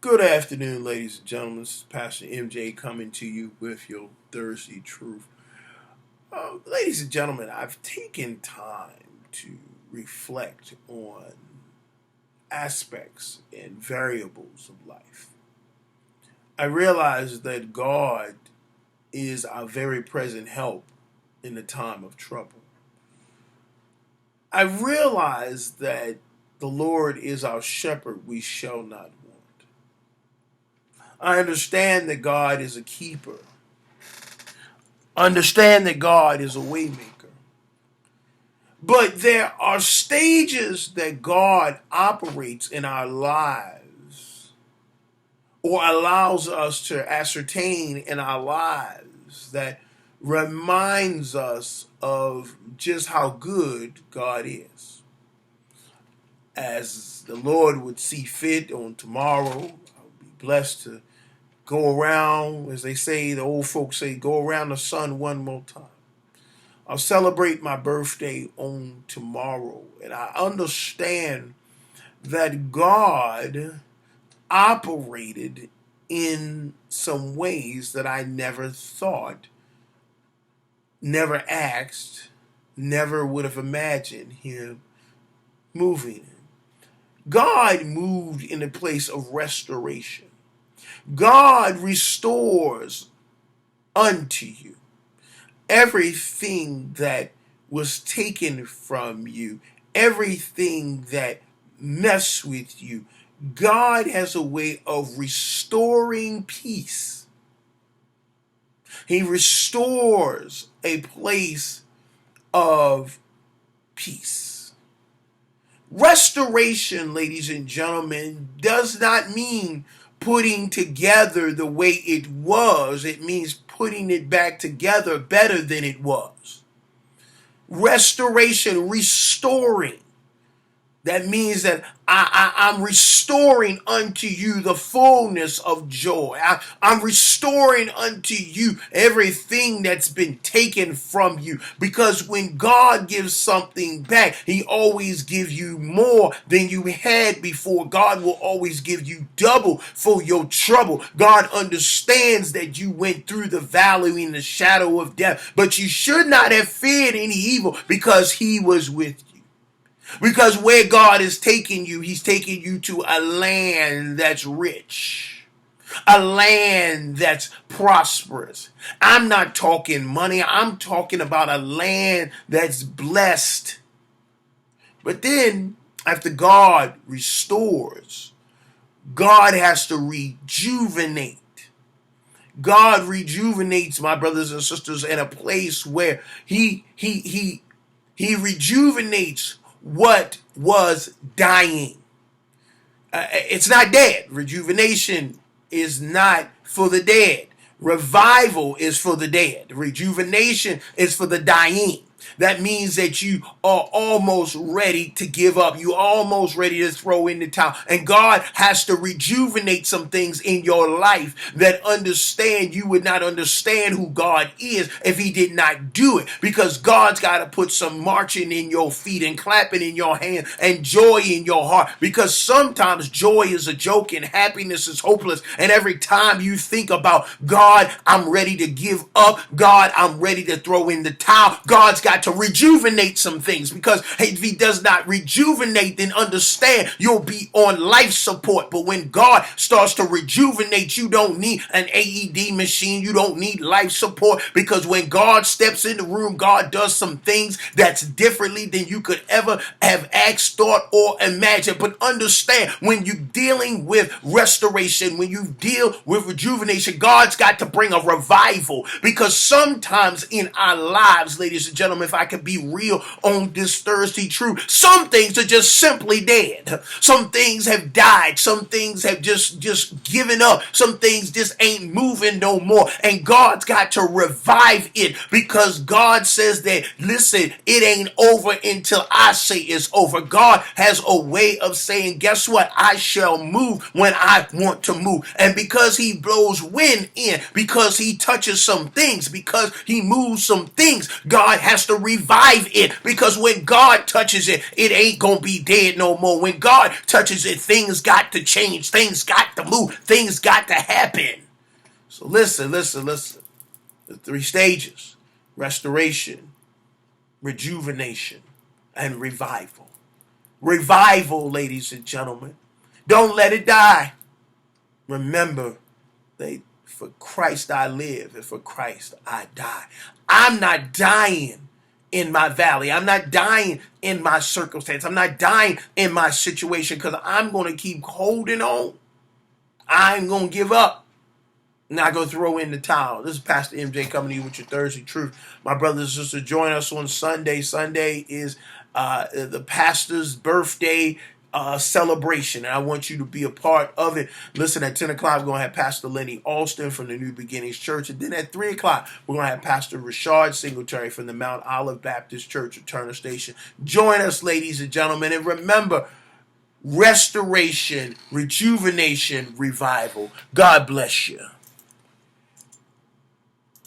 Good afternoon, ladies and gentlemen. This is Pastor MJ coming to you with your Thursday Truth. Ladies and gentlemen, I've taken time to reflect on aspects and variables of life. I realize that God is our very present help in the time of trouble. I realize that the Lord is our shepherd, we shall not want. I understand that God is a keeper. Understand that God is a waymaker. But there are stages that God operates in our lives or allows us to ascertain in our lives that reminds us of just how good God is. As the Lord would see fit on tomorrow, I'll be blessed to go around, as they say, the old folks say, go around the sun one more time. I'll celebrate my birthday on tomorrow. And I understand that God operated in some ways that I never thought, never asked, never would have imagined Him moving in. God moved in a place of restoration. God restores unto you everything that was taken from you, everything that messed with you. God has a way of restoring peace. He restores a place of peace. Restoration, ladies and gentlemen, does not mean putting together the way it was. It means putting it back together better than it was. Restoration, restoring. That means that I'm restoring unto you the fullness of joy. I'm restoring unto you everything that's been taken from you. Because when God gives something back, He always gives you more than you had before. God will always give you double for your trouble. God understands that you went through the valley in the shadow of death, but you should not have feared any evil because He was with you. Because where God is taking you, He's taking you to a land that's rich, a land that's prosperous. I'm not talking money. I'm talking about a land that's blessed. But then, after God restores, God has to rejuvenate. God rejuvenates, my brothers and sisters, in a place where He rejuvenates what was dying. It's not dead. Rejuvenation is not for the dead. Revival is for the dead. Rejuvenation is for the dying. That means that you are almost ready to give up. You're almost ready to throw in the towel. And God has to rejuvenate some things in your life that you would not understand who God is if He did not do it. Because God's got to put some marching in your feet and clapping in your hand and joy in your heart. Because sometimes joy is a joke and happiness is hopeless. And every time you think about God, I'm ready to give up. God, I'm ready to throw in the towel. God's got to rejuvenate some things, because if He does not rejuvenate, then understand you'll be on life support. But when God starts to rejuvenate, you don't need an AED machine. You don't need life support, because when God steps in the room, God does some things that's differently than you could ever have asked, thought, or imagined. But understand, when you're dealing with restoration, when you deal with rejuvenation, God's got to bring a revival. Because sometimes in our lives, ladies and gentlemen, if I could be real on this Thursday Truth, some things are just simply dead. Some things have died. Some things have just given up. Some things just ain't moving no more. And God's got to revive it, because God says that, listen, it ain't over until I say it's over. God has a way of saying, guess what? I shall move when I want to move. And because He blows wind in, because He touches some things, because He moves some things, God has to revive it, because when God touches it, it ain't going to be dead no more. When God touches it, things got to change. Things got to move. Things got to happen. So listen. The 3 stages: restoration, rejuvenation, and revival. Revival, ladies and gentlemen. Don't let it die. Remember, for Christ I live, and for Christ I die. I'm not dying in my valley. I'm not dying in my circumstance. I'm not dying in my situation, because I'm going to keep holding on. I'm going to give up. Not going to throw in the towel. This is Pastor MJ coming to you with your Thursday Truth. My brothers and sisters, join us on Sunday. Sunday is the pastor's birthday celebration, and I want you to be a part of it. Listen, at 10 o'clock, we're going to have Pastor Lenny Alston from the New Beginnings Church, and then at 3 o'clock, we're going to have Pastor Rashard Singletary from the Mount Olive Baptist Church of Turner Station. Join us, ladies and gentlemen, and remember, restoration, rejuvenation, revival. God bless you.